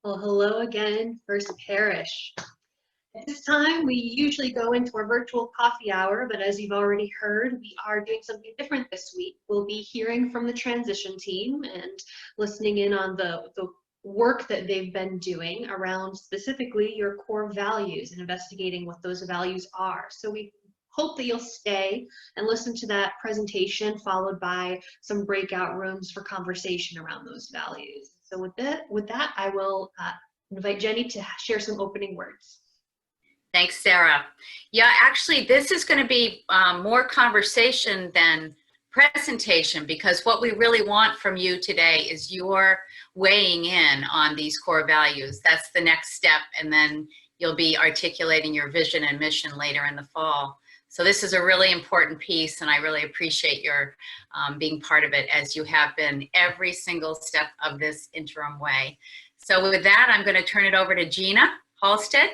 Well, hello again, First Parish. At this time, we usually go into our virtual coffee hour, but as you've already heard, we are doing something different this week. We'll be hearing from the transition team and listening in on the work that they've been doing around specifically your core values and investigating what those values are. So we hope that you'll stay and listen to that presentation, followed by some breakout rooms for conversation around those values. So with that, I will invite Jenny to share some opening words. Thanks, Sarah. Yeah, actually, this is going to be more conversation than presentation, because what we really want from you today is your weighing in on these core values. That's the next step, and then you'll be articulating your vision and mission later in the fall. So this is a really important piece, and I really appreciate your being part of it, as you have been every single step of this interim way. So with that, I'm going to turn it over to Gina Halstead.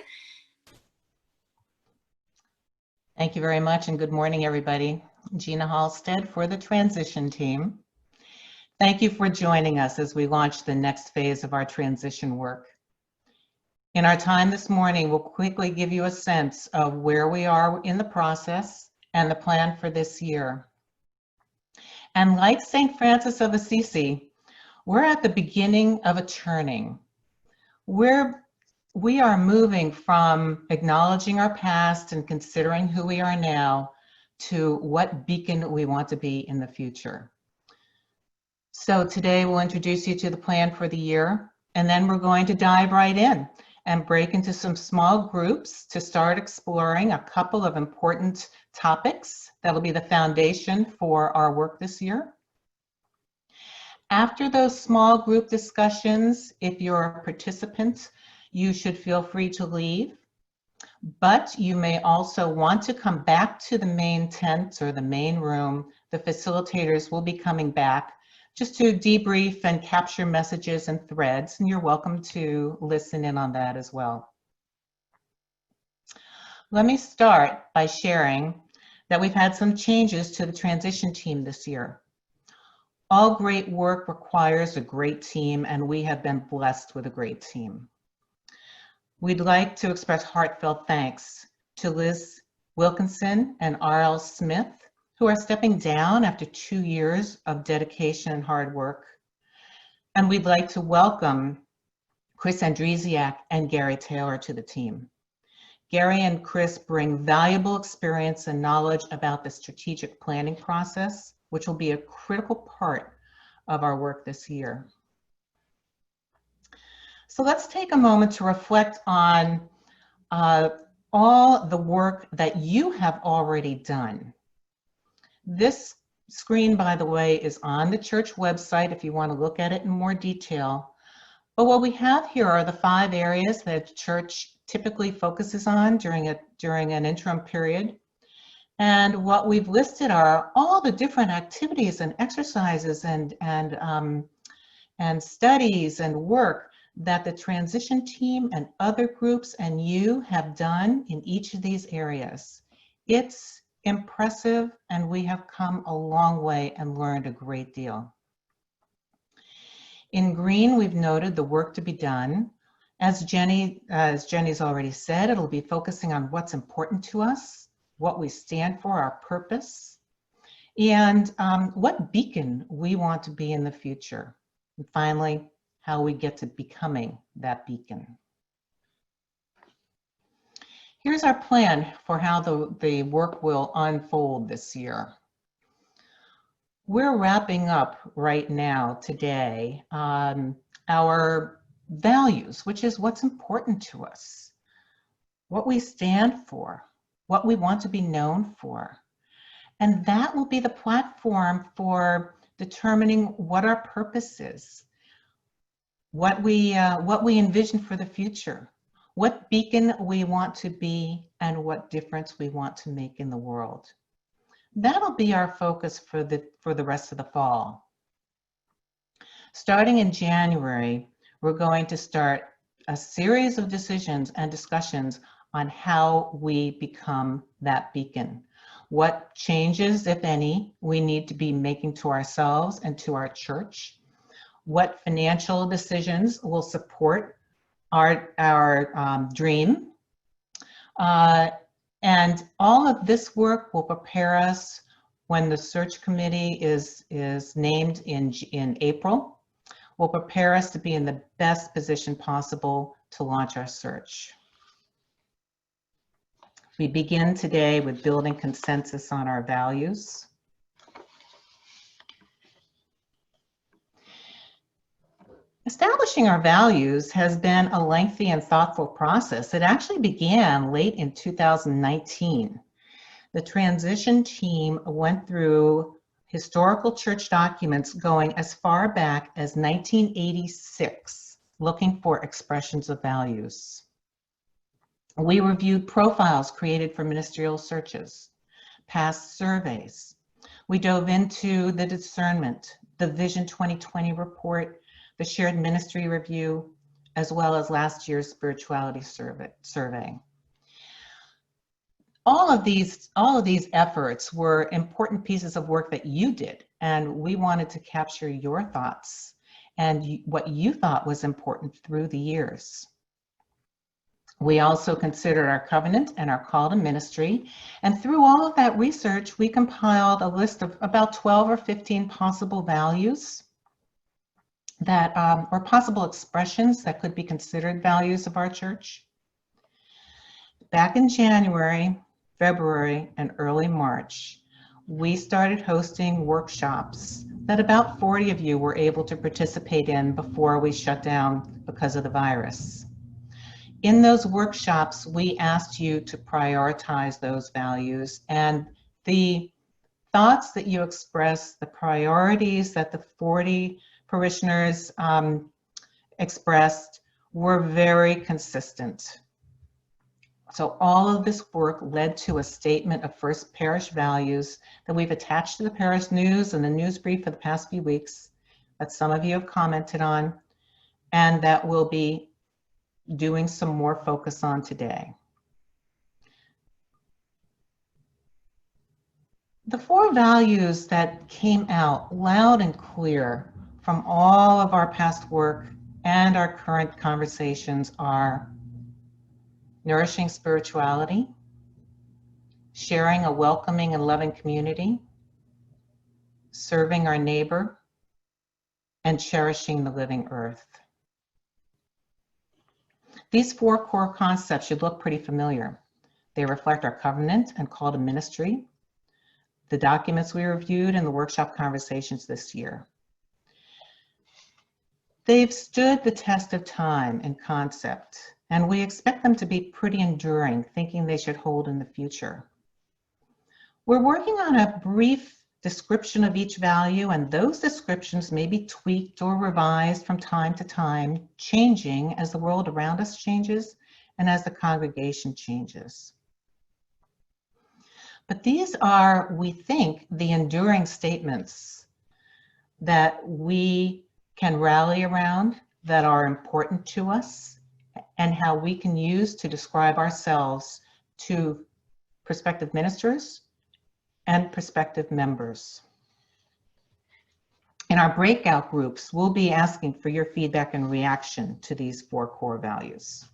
Thank you very much, and good morning, everybody. Gina Halstead for the transition team. Thank you for joining us as we launch the next phase of our transition work. In our time this morning, we'll quickly give you a sense of where we are in the process and the plan for this year. And like St. Francis of Assisi, we're at the beginning of a turning. We are moving from acknowledging our past and considering who we are now to what beacon we want to be in the future. So today we'll introduce you to the plan for the year, and then we're going to dive right in and break into some small groups to start exploring a couple of important topics that'll be the foundation for our work this year. After those small group discussions, if you're a participant, you should feel free to leave, but you may also want to come back to the main tent or the main room. The facilitators will be coming back just to debrief and capture messages and threads, and you're welcome to listen in on that as well. Let me start by sharing that we've had some changes to the transition team this year. All great work requires a great team, and we have been blessed with a great team. We'd like to express heartfelt thanks to Liz Wilkinson and R.L. Smith, who are stepping down after 2 years of dedication and hard work. And we'd like to welcome Chris Andresiak and Gary Taylor to the team. Gary and Chris bring valuable experience and knowledge about the strategic planning process, which will be a critical part of our work this year. So let's take a moment to reflect on all the work that you have already done. This screen, by the way, is on the church website if you want to look at it in more detail. But what we have here are the 5 areas that the church typically focuses on during an interim period. And what we've listed are all the different activities and exercises and studies and work that the transition team and other groups and you have done in each of these areas. It's impressive, and we have come a long way and learned a great deal. In green, we've noted the work to be done. As Jenny's already said, it'll be focusing on what's important to us, what we stand for, our purpose, and what beacon we want to be in the future. And finally, how we get to becoming that beacon. Here's our plan for how the work will unfold this year. We're wrapping up right now today our values, which is what's important to us, what we stand for, what we want to be known for. And that will be the platform for determining what our purpose is, what we envision for the future, what beacon we want to be, and what difference we want to make in the world. That'll be our focus for the rest of the fall. Starting in January, we're going to start a series of decisions and discussions on how we become that beacon. What changes, if any, we need to be making to ourselves and to our church. What financial decisions will support our dream. And all of this work will prepare us when the search committee is named in April, will prepare us to be in the best position possible to launch our search. We begin today with building consensus on our values. Establishing our values has been a lengthy and thoughtful process. It actually began late in 2019. The transition team went through historical church documents going as far back as 1986, looking for expressions of values. We reviewed profiles created for ministerial searches, past surveys. We dove into the discernment, the Vision 2020 report, the shared ministry review, as well as last year's spirituality survey. All of these efforts were important pieces of work that you did, and we wanted to capture your thoughts and what you thought was important through the years. We also considered our covenant and our call to ministry, and through all of that research, we compiled a list of about 12 or 15 possible values that or possible expressions that could be considered values of our church. Back in January, February, and early March, we started hosting workshops that about 40 of you were able to participate in before we shut down because of the virus. In those workshops, we asked you to prioritize those values, and the thoughts that you expressed, the priorities that the 40 parishioners expressed were very consistent. So all of this work led to a statement of First Parish values that we've attached to the parish news and the news brief for the past few weeks that some of you have commented on, and that we'll be doing some more focus on today. The 4 values that came out loud and clear from all of our past work and our current conversations are nourishing spirituality, sharing a welcoming and loving community, serving our neighbor, and cherishing the living earth. These 4 core concepts should look pretty familiar. They reflect our covenant and call to ministry, the documents we reviewed, and the workshop conversations this year. They've stood the test of time and concept, and we expect them to be pretty enduring, thinking they should hold in the future. We're working on a brief description of each value, and those descriptions may be tweaked or revised from time to time, changing as the world around us changes and as the congregation changes. But these are, we think, the enduring statements that we can rally around, that are important to us, and how we can use to describe ourselves to prospective ministers and prospective members. In our breakout groups, we'll be asking for your feedback and reaction to these 4 core values.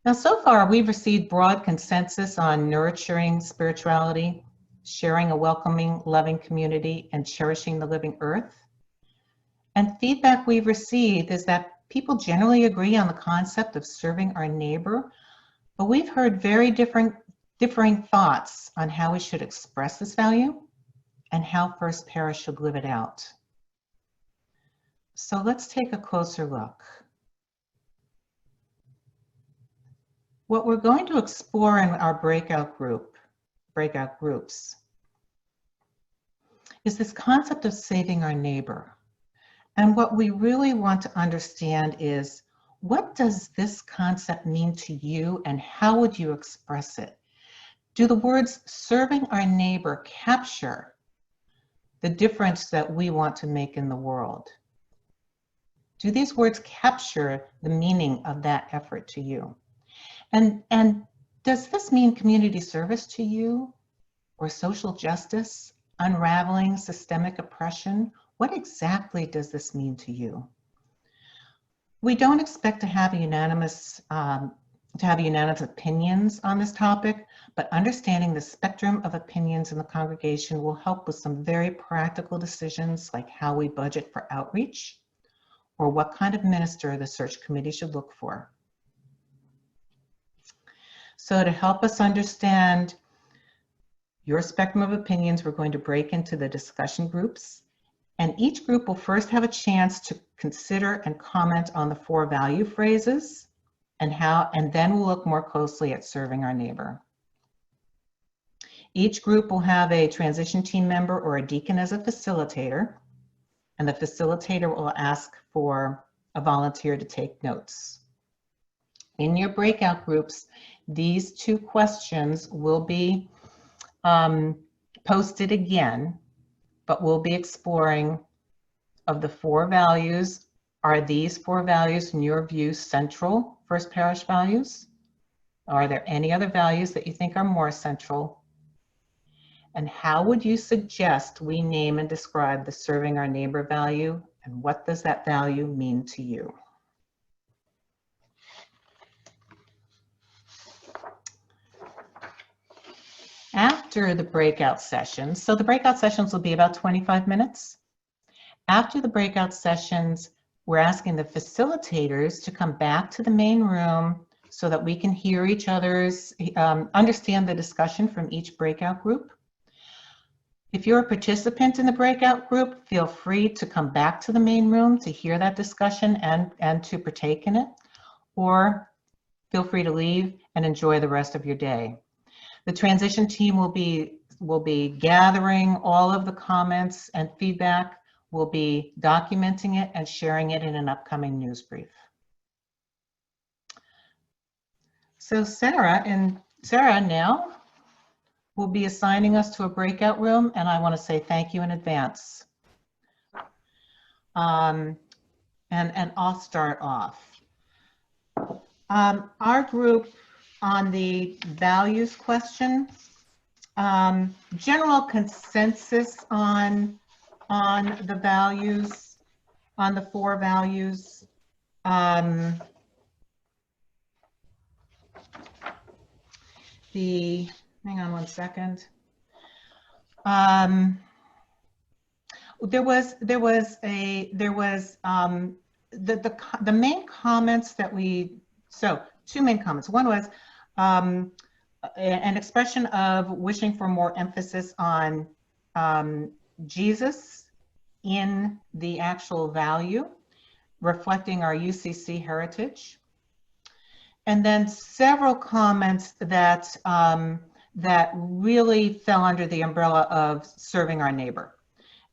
Now, so far, we've received broad consensus on nurturing spirituality, sharing a welcoming, loving community, and cherishing the living earth. And feedback we've received is that people generally agree on the concept of serving our neighbor, but we've heard very differing thoughts on how we should express this value and how First Parish should live it out. So let's take a closer look. What we're going to explore in our breakout groups is this concept of saving our neighbor. And what we really want to understand is, what does this concept mean to you and how would you express it? Do the words serving our neighbor capture the difference that we want to make in the world? Do these words capture the meaning of that effort to you? And does this mean community service to you, or social justice, unraveling systemic oppression? What exactly does this mean to you? We don't expect to have unanimous opinions on this topic, but understanding the spectrum of opinions in the congregation will help with some very practical decisions, like how we budget for outreach or what kind of minister the search committee should look for. So to help us understand your spectrum of opinions, we're going to break into the discussion groups, and each group will first have a chance to consider and comment on the 4 value phrases and then we'll look more closely at serving our neighbor. Each group will have a transition team member or a deacon as a facilitator, and the facilitator will ask for a volunteer to take notes. In your breakout groups, these 2 questions will be posted again, but we'll be exploring of the 4 values. Are these 4 values, in your view, central First Parish values? Are there any other values that you think are more central? And how would you suggest we name and describe the serving our neighbor value? And what does that value mean to you? After the breakout sessions, so the breakout sessions will be about 25 minutes. After the breakout sessions, we're asking the facilitators to come back to the main room so that we can hear each other's, understand the discussion from each breakout group. If you're a participant in the breakout group, feel free to come back to the main room to hear that discussion and to partake in it, or feel free to leave and enjoy the rest of your day. The transition team will be gathering all of the comments and feedback. We'll be documenting it and sharing it in an upcoming news brief. So Sarah now will be assigning us to a breakout room, and I want to say thank you in advance. And I'll start off. Our group on the values question, general consensus on the values, on the 4 values. Hang on one second. There was the main comments that we, so 2 main comments. One was an expression of wishing for more emphasis on Jesus in the actual value, reflecting our UCC heritage. And then several comments that that really fell under the umbrella of serving our neighbor,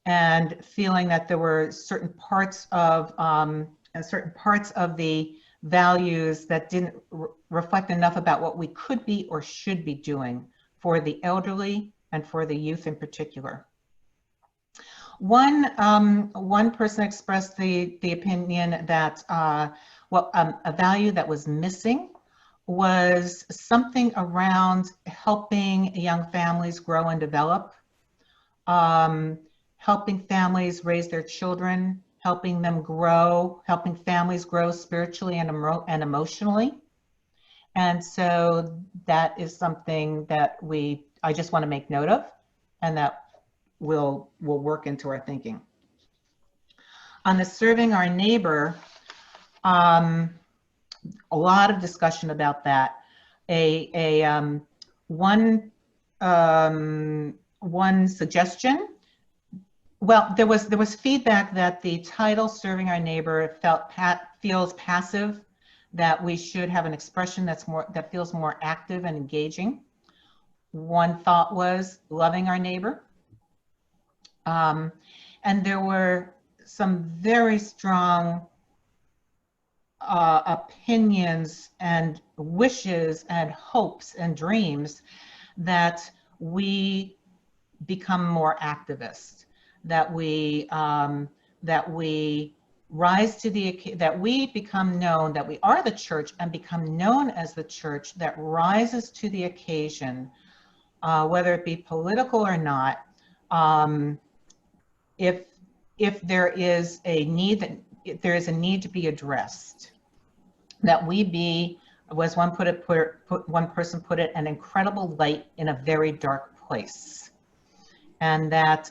and feeling that there were certain parts of the values that didn't reflect enough about what we could be or should be doing for the elderly and for the youth in particular. One person expressed the opinion that a value that was missing was something around helping young families grow and develop, helping families raise their children, helping families grow spiritually and emotionally. And so that is something that I just want to make note of, and that will work into our thinking. On the serving our neighbor, a lot of discussion about that. One suggestion. Well, there was feedback that the title "Serving Our Neighbor" feels passive. That we should have an expression that feels more active and engaging. One thought was loving our neighbor. And there were some very strong opinions and wishes and hopes and dreams that we become more activist, that we rise to that we become known, that we are the church and become known as the church that rises to the occasion, whether it be political or not. If there is a need there is a need to be addressed. That we be, as one one person put it, an incredible light in a very dark place, and that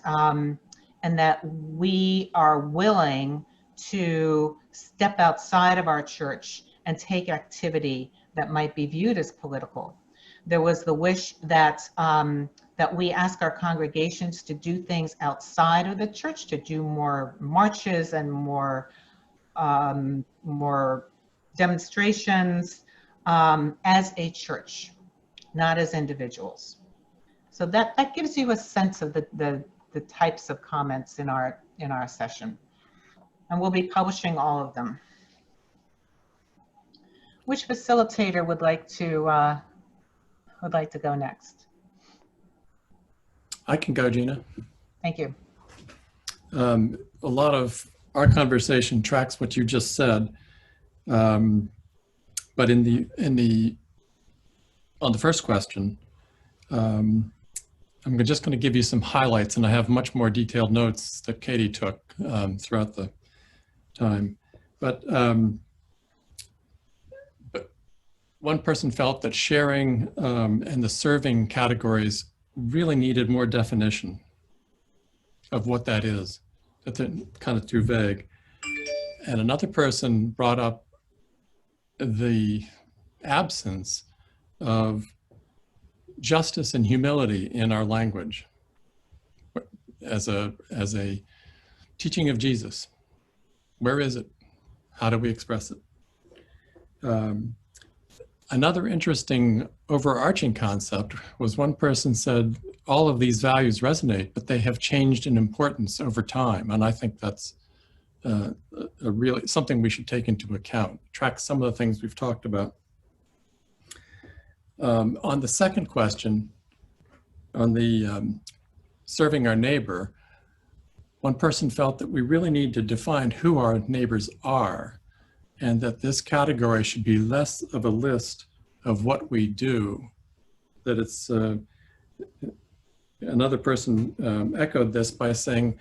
we are willing to step outside of our church and take activity that might be viewed as political. There was the wish that that we ask our congregations to do things outside of the church, to do more marches and more demonstrations as a church, not as individuals. So that gives you a sense of the types of comments in our session, and we'll be publishing all of them. Which facilitator would like to go next? I can go, Gina. Thank you. A lot of our conversation tracks what you just said, but on the first question, I'm just going to give you some highlights, and I have much more detailed notes that Katie took throughout the time. But one person felt that sharing and the serving categories really needed more definition of what that is. That's kind of too vague. And another person brought up the absence of justice and humility in our language as a teaching of Jesus. Where is it? How do we express it? Another interesting overarching concept was one person said, all of these values resonate, but they have changed in importance over time. And I think that's really something we should take into account, track some of the things we've talked about. On the second question, on the serving our neighbor, one person felt that we really need to define who our neighbors are, and that this category should be less of a list of what we do, that it's, another person echoed this by saying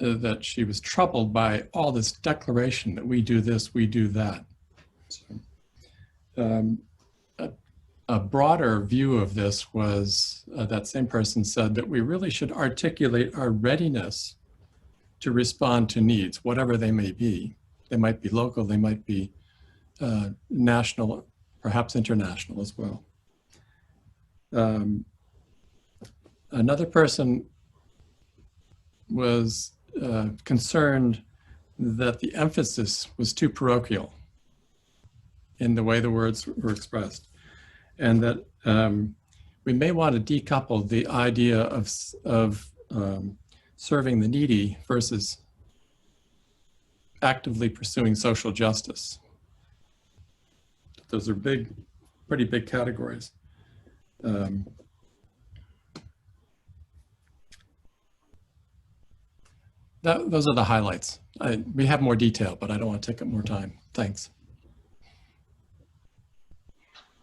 that she was troubled by all this declaration that we do this, we do that. So, a broader view of this was, that same person said that we really should articulate our readiness to respond to needs, whatever they may be. They might be local, they might be national, perhaps international as well. Another person was concerned that the emphasis was too parochial in the way the words were expressed, and that we may want to decouple the idea of serving the needy versus actively pursuing social justice. Those are pretty big categories. Those are the highlights. We have more detail, but I don't want to take up more time. Thanks.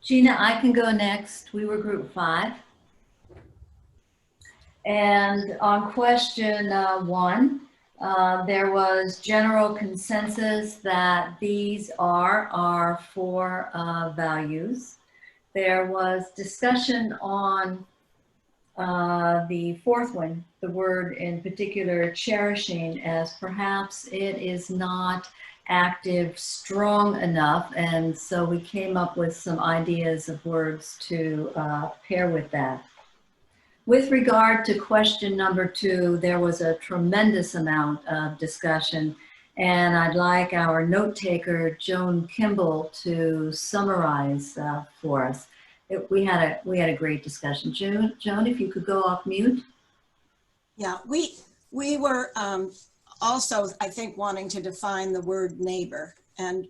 Gina, I can go next. We were group 5. And on question 1, there was general consensus that these are our 4 values. There was discussion on the 4th one, the word in particular, cherishing, as perhaps it is not active, strong enough. And so we came up with some ideas of words to pair with that. With regard to question number 2, there was a tremendous amount of discussion, and I'd like our note taker, Joan Kimball, to summarize for us. We had a great discussion. Joan, if you could go off mute. Yeah, we were also, I think, wanting to define the word neighbor, and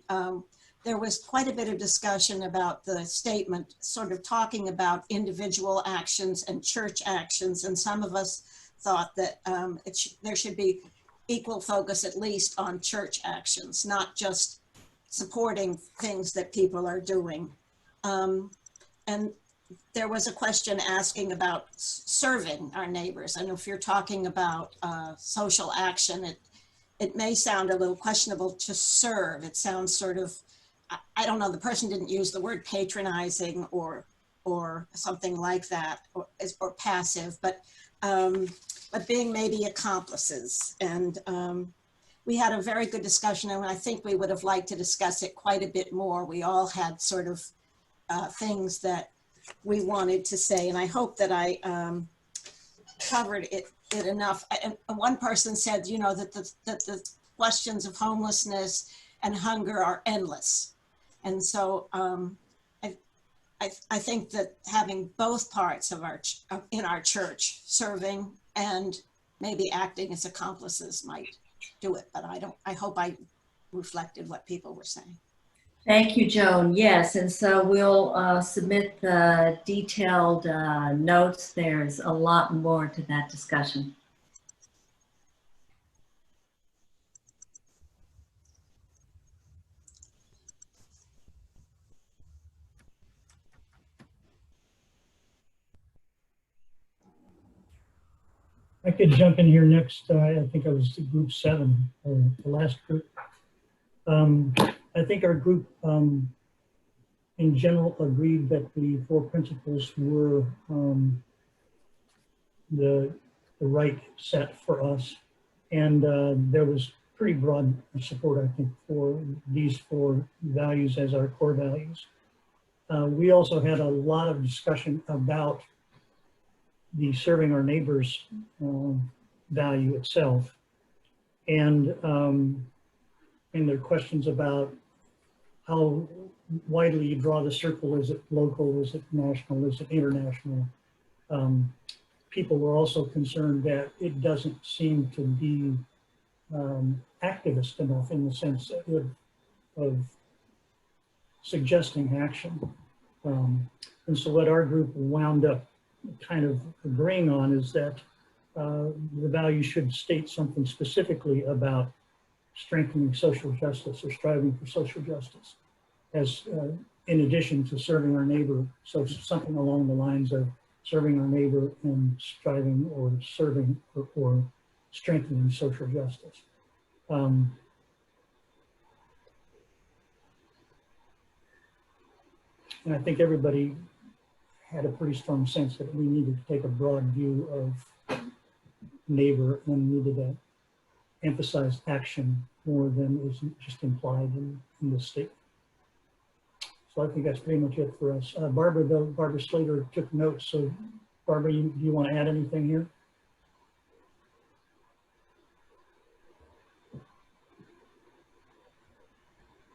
there was quite a bit of discussion about the statement, sort of talking about individual actions and church actions, and some of us thought that there should be equal focus at least on church actions, not just supporting things that people are doing. And there was a question asking about serving our neighbors. I know if you're talking about social action, it may sound a little questionable to serve. It sounds sort of, I don't know, the person didn't use the word patronizing or something like that, or passive, but being maybe accomplices. And we had a very good discussion, and I think we would have liked to discuss it quite a bit more. We all had sort of things that we wanted to say, and I hope that I covered it enough. And one person said, you know, that the questions of homelessness and hunger are endless. And so I think that having both parts of in our church, serving and maybe acting as accomplices, might do it. But I hope I reflected what people were saying. Thank you, Joan. Yes, and so we'll submit the detailed notes. There's a lot more to that discussion. I could jump in here next. I think I was group 7, or the last group. I think our group in general agreed that the 4 principles were the right set for us. And there was pretty broad support, I think, for these 4 values as our core values. We also had a lot of discussion about the serving our neighbors value itself. And there are questions about how widely you draw the circle. Is it local? Is it national? Is it international? People were also concerned that it doesn't seem to be activist enough in the sense of suggesting action. And so what our group wound up kind of agreeing on is that the value should state something specifically about strengthening social justice or striving for social justice, as in addition to serving our neighbor. So something along the lines of serving our neighbor and striving or serving or strengthening social justice. And I think everybody had a pretty strong sense that we needed to take a broad view of neighbor and needed to emphasize action more than was just implied in this statement. So I think that's pretty much it for us. Barbara Slater took notes. So Barbara, do you want to add anything here?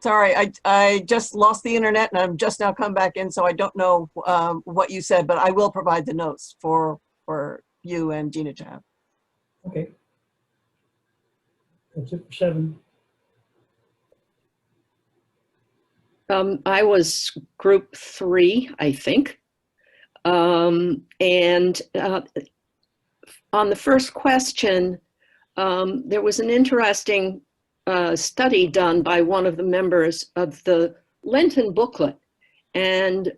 Sorry, I just lost the internet and I'm just now come back in, so I don't know what you said, but I will provide the notes for you and Gina to have. Okay. That's it for 7. I was group 3, I think. And on the first question, there was an interesting study done by one of the members of the Lenten booklet. And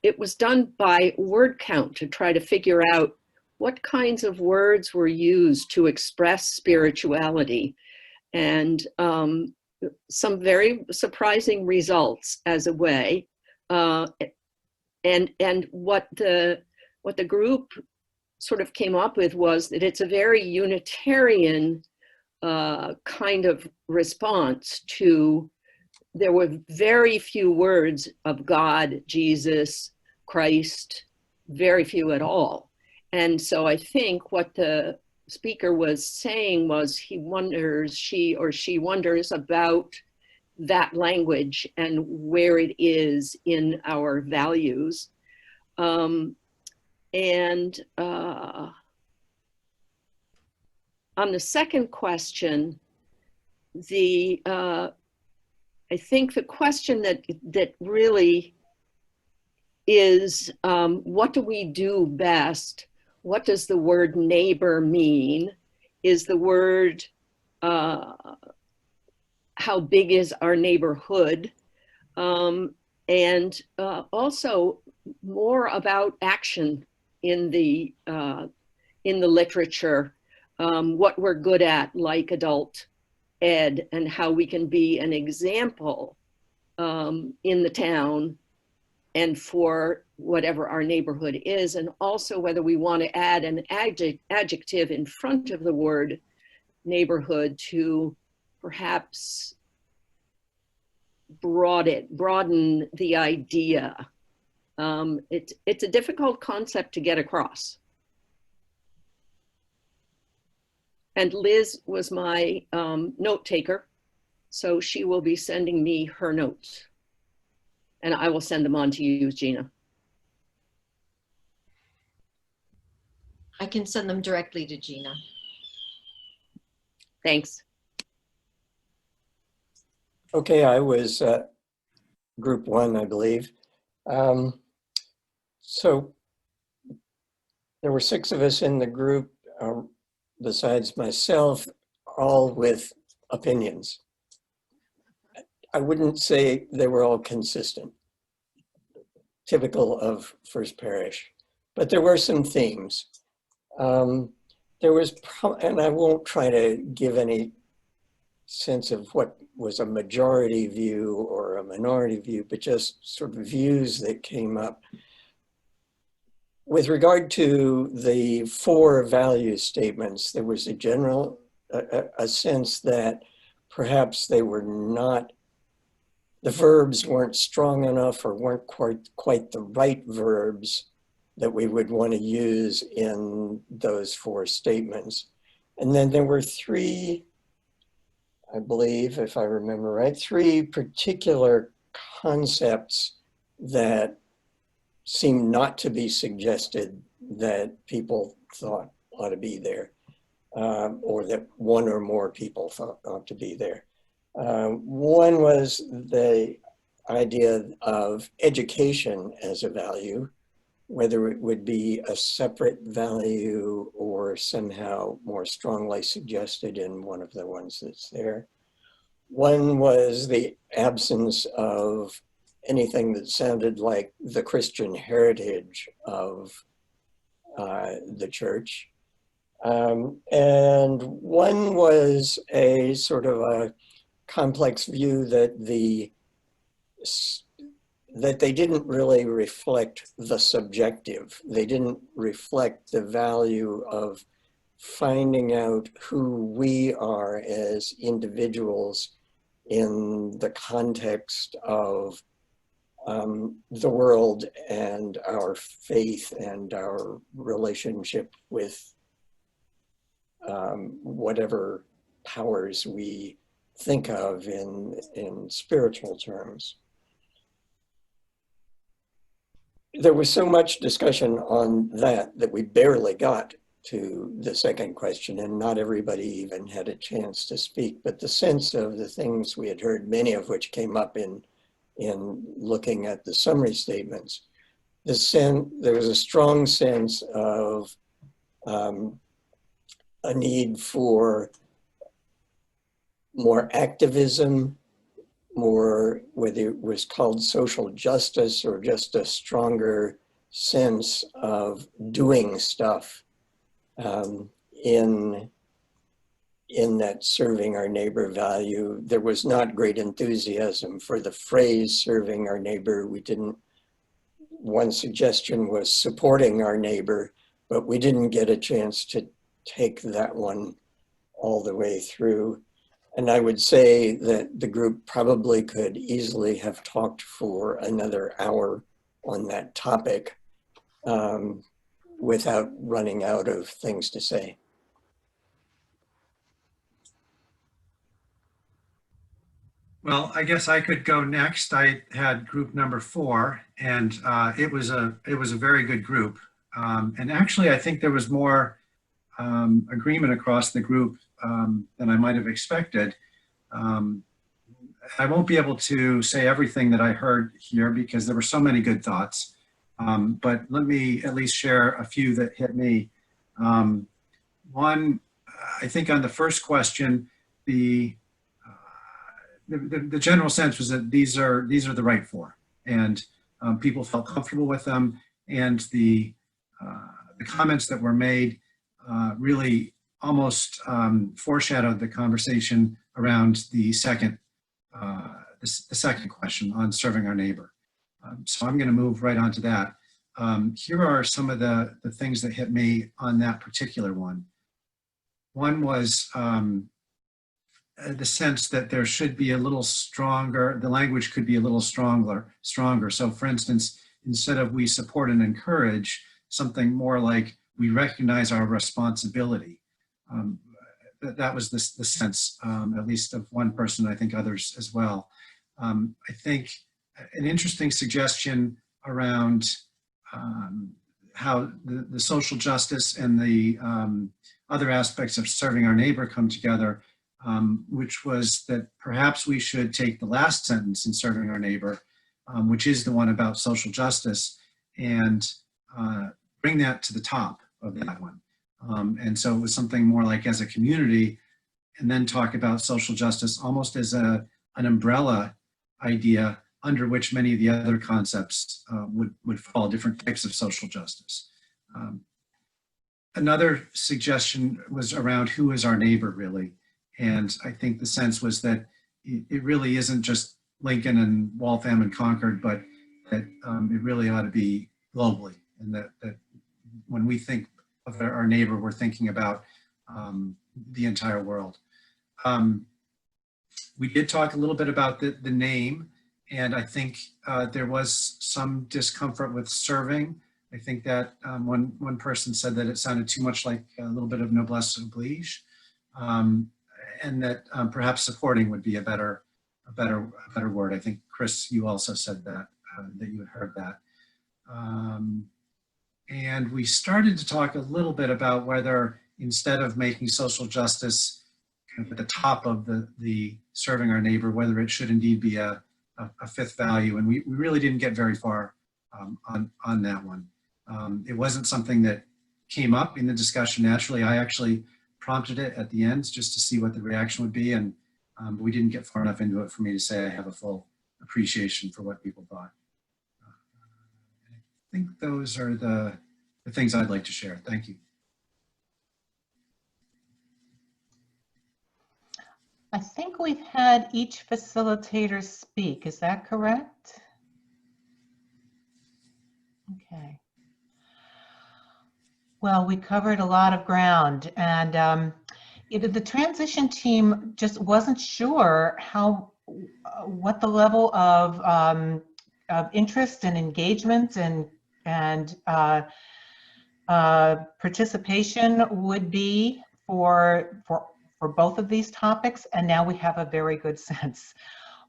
it was done by word count to try to figure out what kinds of words were used to express spirituality. And some very surprising results as a way. And what the group sort of came up with was that it's a very Unitarian kind of response to, there were very few words of God, Jesus, Christ, very few at all. And so I think what the speaker was saying was he or she wonders about that language and where it is in our values. On the second question, I think the question that really is, what do we do best? What does the word neighbor mean? Is the word, how big is our neighborhood? And also more about action in the literature. what we're good at, like adult ed, and how we can be an example in the town and for whatever our neighborhood is, and also whether we want to add an adjective in front of the word neighborhood to perhaps broaden the idea. It's a difficult concept to get across. And Liz was my note taker, so she will be sending me her notes. And I will send them on to you, Gina. I can send them directly to Gina. Thanks. Okay, I was group 1, I believe. So there were 6 of us in the group, besides myself, all with opinions. I wouldn't say they were all consistent, typical of First Parish, but there were some themes. There was, and I won't try to give any sense of what was a majority view or a minority view, but just sort of views that came up. With regard to the 4 value statements, there was a general, a sense that perhaps they were not, the verbs weren't strong enough or weren't quite the right verbs that we would want to use in those 4 statements. And then there were 3, I believe, if I remember right, 3 particular concepts that seemed not to be suggested that people thought ought to be there, or that one or more people thought ought to be there. One was the idea of education as a value, whether it would be a separate value or somehow more strongly suggested in one of the ones that's there. One was the absence of anything that sounded like the Christian heritage of the church. And one was a sort of a complex view that they didn't really reflect the subjective. They didn't reflect the value of finding out who we are as individuals in the context of the world and our faith and our relationship with whatever powers we think of in spiritual terms. There was so much discussion on that we barely got to the second question, and not everybody even had a chance to speak, but the sense of the things we had heard, many of which came up in looking at the summary statements, there was a strong sense of a need for more activism, more, whether it was called social justice or just a stronger sense of doing stuff in that serving our neighbor value. There was not great enthusiasm for the phrase serving our neighbor. One suggestion was supporting our neighbor, but we didn't get a chance to take that one all the way through. And I would say that the group probably could easily have talked for another hour on that topic without running out of things to say. Well, I guess I could go next. I had group number 4, and it was a very good group. And actually, I think there was more agreement across the group than I might have expected. I won't be able to say everything that I heard here because there were so many good thoughts. But let me at least share a few that hit me. One, I think on the first question, the general sense was that these are the right 4, and people felt comfortable with them, and the comments that were made really almost foreshadowed the conversation around the second question on serving our neighbor. So I'm going to move right on to that. Here are some of the things that hit me on that particular one. One was the sense that there should be a little stronger, the language could be a little stronger. So for instance, instead of we support and encourage, something more like we recognize our responsibility. That was the sense, at least of one person, I think others as well. I think an interesting suggestion around how the social justice and the other aspects of serving our neighbor come together, which was that perhaps we should take the last sentence in serving our neighbor, which is the one about social justice, and bring that to the top of that one. And so it was something more like as a community, and then talk about social justice almost as an umbrella idea under which many of the other concepts would fall, different types of social justice. Another suggestion was around who is our neighbor really. And I think the sense was that it really isn't just Lincoln and Waltham and Concord, but that it really ought to be globally. And that when we think of our neighbor, we're thinking about the entire world. We did talk a little bit about the name, and I think there was some discomfort with serving. I think that one person said that it sounded too much like a little bit of noblesse oblige, and that perhaps supporting would be a better word. I think, Chris, you also said that, that you had heard that. And we started to talk a little bit about whether instead of making social justice kind of at the top of the serving our neighbor, whether it should indeed be a fifth value. And we really didn't get very far on that one. It wasn't something that came up in the discussion naturally. I actually prompted it at the end just to see what the reaction would be. And we didn't get far enough into it for me to say I have a full appreciation for what people thought. I think those are the things I'd like to share. Thank you. I think we've had each facilitator speak. Is that correct? Okay. Well, we covered a lot of ground, and the transition team just wasn't sure what the level of interest and engagement and participation would be for both of these topics, and now we have a very good sense.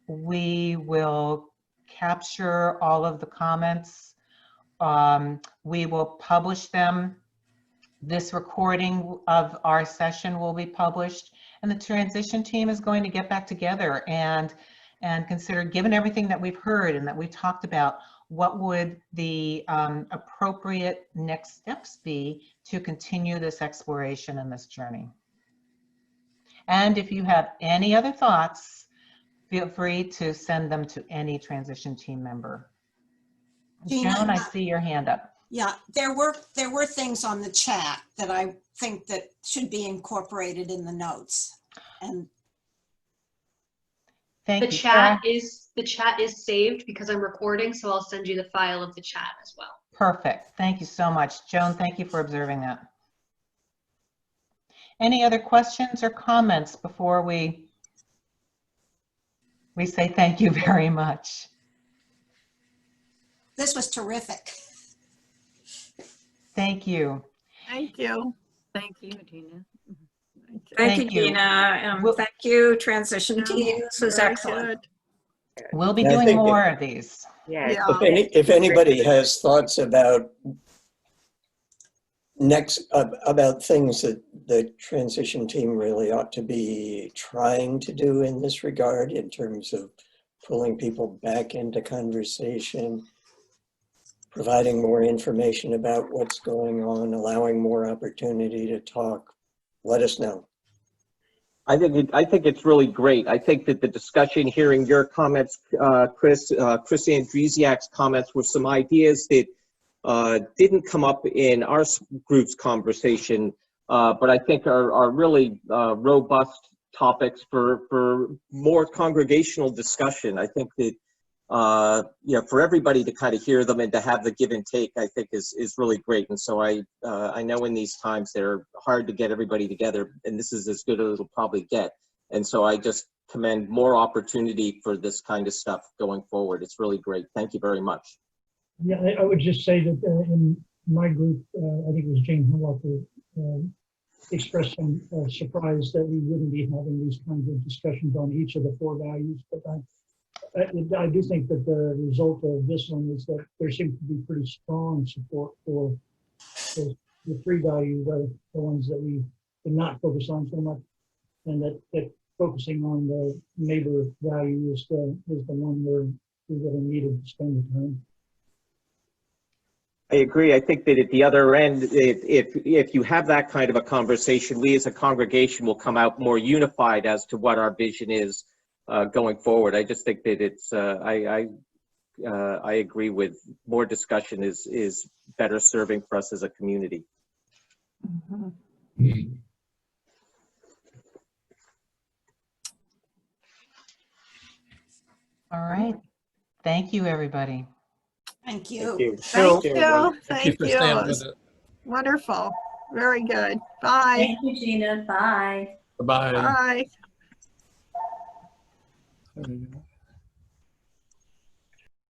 We will capture all of the comments. We will publish them. This recording of our session will be published, and the transition team is going to get back together and consider, given everything that we've heard and that we've talked about, what would the appropriate next steps be to continue this exploration and this journey. And if you have any other thoughts, feel free to send them to any transition team member. Gina, Joan, I see your hand up. Yeah, there were things on the chat that I think that should be incorporated in the notes. And Thank you. The chat is saved because I'm recording, so I'll send you the file of the chat as well. Perfect. Thank you so much. Joan, thank you for observing that. Any other questions or comments before we say thank you very much? this was terrific. Thank you. Thank you. Thank you, Dina. Thank Thank you, you. Dina. We'll- Thank you, transition team. This was Very excellent. good. We'll be Yeah, I doing think more of these. Yeah. Yeah. If anybody has thoughts about about things that the transition team really ought to be trying to do in this regard, in terms of pulling people back into conversation, providing more information about what's going on, allowing more opportunity to talk, let us know. I think it's really great. I think that the discussion, hearing your comments, Chris Andresiak's comments, were some ideas that didn't come up in our group's conversation, but I think are really robust topics for more congregational discussion. I think that for everybody to kind of hear them and to have the give and take, I think is really great. And so I know in these times they're hard to get everybody together, and this is as good as it'll probably get. And so I just commend more opportunity for this kind of stuff going forward. It's really great. Thank you very much. Yeah, I would just say that in my group, I think it was Jane Walker, expressed some surprise that we wouldn't be having these kinds of discussions on each of the 4 values. But I do think that the result of this one is that there seems to be pretty strong support for the 3 values, the ones that we did not focus on so much, and that focusing on the neighbor value is the one where we really needed to spend the time. I agree. I think that at the other end, if you have that kind of a conversation, we as a congregation will come out more unified as to what our vision is going forward. I just think that it's, I agree with more discussion is better serving for us as a community. Mm-hmm. All right. Thank you, everybody. Thank you. Thank you. Thank you for It staying with was it. wonderful. Very good. Bye. Thank you, Gina. Bye. Bye-bye. Bye. There you go.